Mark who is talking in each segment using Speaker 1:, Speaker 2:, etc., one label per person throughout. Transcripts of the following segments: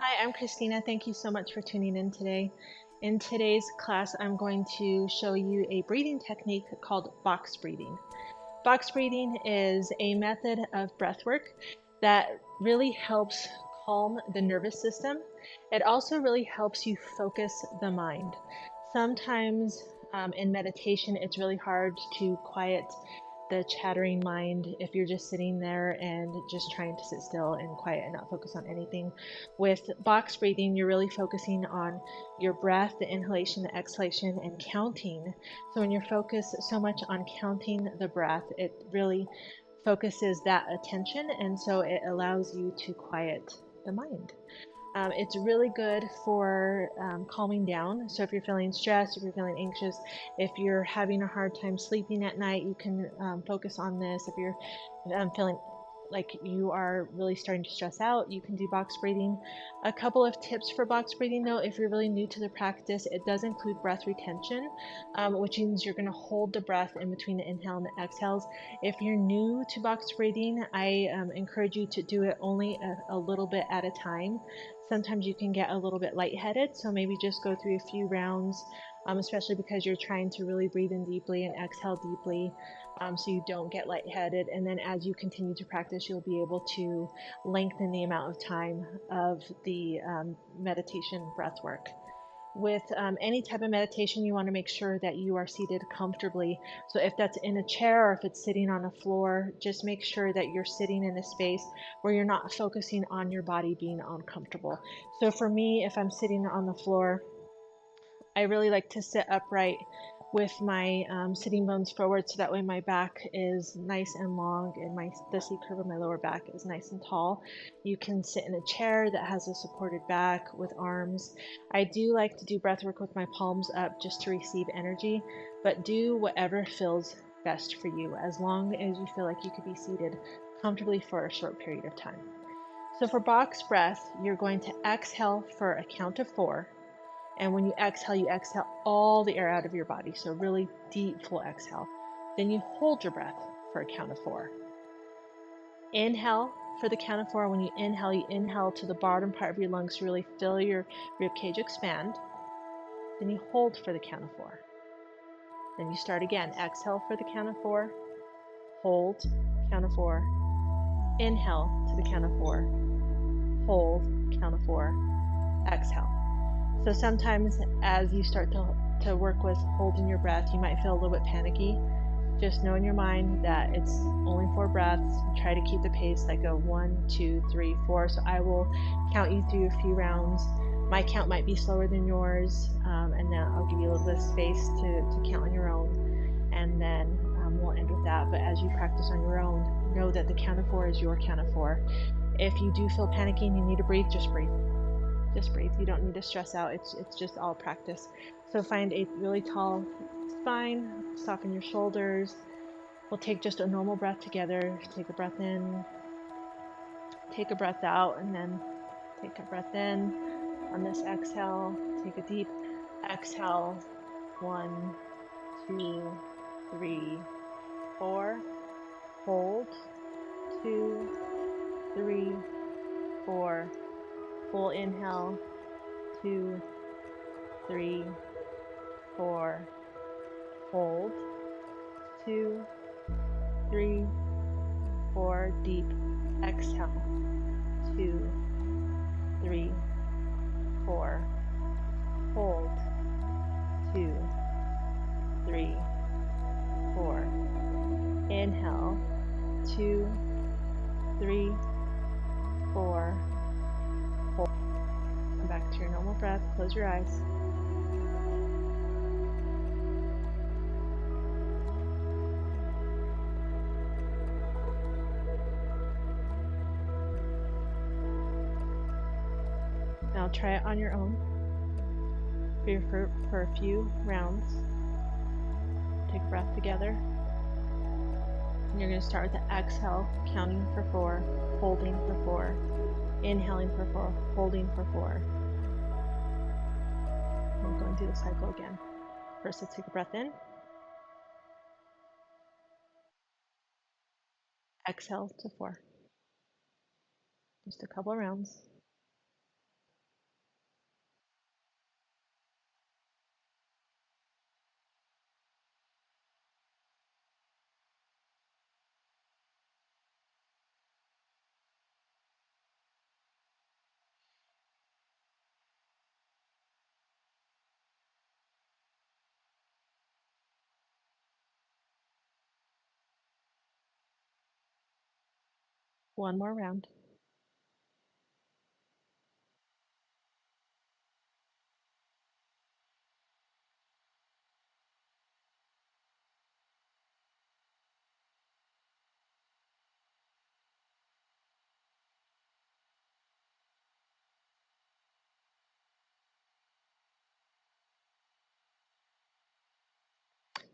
Speaker 1: Hi, I'm Christina. Thank you so much for tuning in today. In today's class, I'm going to show you a breathing technique called box breathing. Box breathing is a method of breath work that really helps calm the nervous system. It also really helps you focus the mind. Sometimes in meditation, it's really hard to quiet the chattering mind if you're just sitting there and just trying to sit still and quiet and not focus on anything. With box breathing, you're really focusing on your breath, the inhalation, the exhalation, and counting. So when you're focused so much on counting the breath, it really focuses that attention, and so it allows you to quiet the mind. It's really good for calming down. So if you're feeling stressed, if you're feeling anxious, if you're having a hard time sleeping at night, you can focus on this. If you're feeling like you are really starting to stress out, you can do box breathing. A couple of tips for box breathing though, if you're really new to the practice, it does include breath retention, which means you're going to hold the breath in between the inhale and the exhales. If you're new to box breathing, I encourage you to do it only a little bit at a time. Sometimes you can get a little bit lightheaded, so maybe just go through a few rounds, especially because you're trying to really breathe in deeply and exhale deeply, so you don't get lightheaded. And then as you continue to practice, you'll be able to lengthen the amount of time of the meditation breath work. With any type of meditation, you want to make sure that you are seated comfortably. So if that's in a chair or if it's sitting on a floor, just make sure that you're sitting in a space where you're not focusing on your body being uncomfortable. So for me, if I'm sitting on the floor, I really like to sit upright with my sitting bones forward, so that way my back is nice and long and the C curve of my lower back is nice and tall. You can sit in a chair that has a supported back with arms. I do like to do breath work with my palms up just to receive energy, but do whatever feels best for you as long as you feel like you could be seated comfortably for a short period of time. So for box breath, you're going to exhale for a count of 4. And when you exhale all the air out of your body. So really deep, full exhale. Then you hold your breath for a count of 4. Inhale for the count of 4. When you inhale to the bottom part of your lungs to really feel your rib cage expand. Then you hold for the count of 4. Then you start again. Exhale for the count of 4. Hold, count of 4. Inhale to the count of 4. Hold, count of 4. Exhale. So sometimes as you start to work with holding your breath, you might feel a little bit panicky. Just know in your mind that it's only 4 breaths. Try to keep the pace like a 1, 2, 3, 4. So I will count you through a few rounds. My count might be slower than yours, and then I'll give you a little bit of space to count on your own, and then we'll end with that. But as you practice on your own, know that the count of 4 is your count of 4. If you do feel panicky and you need to breathe, just breathe. Just breathe. You don't need to stress out. It's just all practice. So find a really tall spine, soften your shoulders. We'll take just a normal breath together. Take a breath in, take a breath out, and then take a breath in. On this exhale, take a deep exhale. 1, 2, 3, 4. Hold. 2, 3, 4. Full inhale. 2, 3, 4. Hold. 2, 3, 4. Deep exhale. 2, 3, 4. Hold. 2, 3, 4. Inhale. 2, 3, 4. Hold. Come back to your normal breath. Close your eyes. Now try it on your own for a few rounds. Take a breath together. And you're going to start with the exhale, counting for 4, holding for 4, inhaling for 4, holding for 4. And going through the cycle again. First, let's take a breath in. Exhale to 4. Just a couple of rounds. One more round.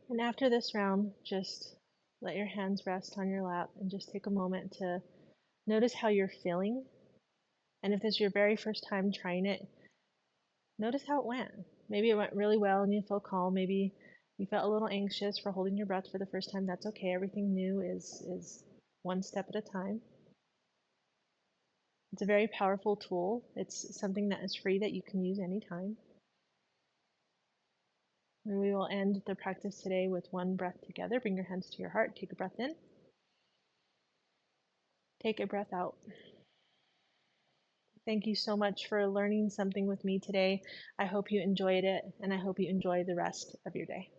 Speaker 1: And after this round, just let your hands rest on your lap and just take a moment to notice how you're feeling. And if this is your very first time trying it, notice how it went. Maybe it went really well and you feel calm. Maybe you felt a little anxious for holding your breath for the first time. That's okay. Everything new is one step at a time. It's a very powerful tool. It's something that is free that you can use anytime. And we will end the practice today with one breath together. Bring your hands to your heart. Take a breath in. Take a breath out. Thank you so much for learning something with me today. I hope you enjoyed it, and I hope you enjoy the rest of your day.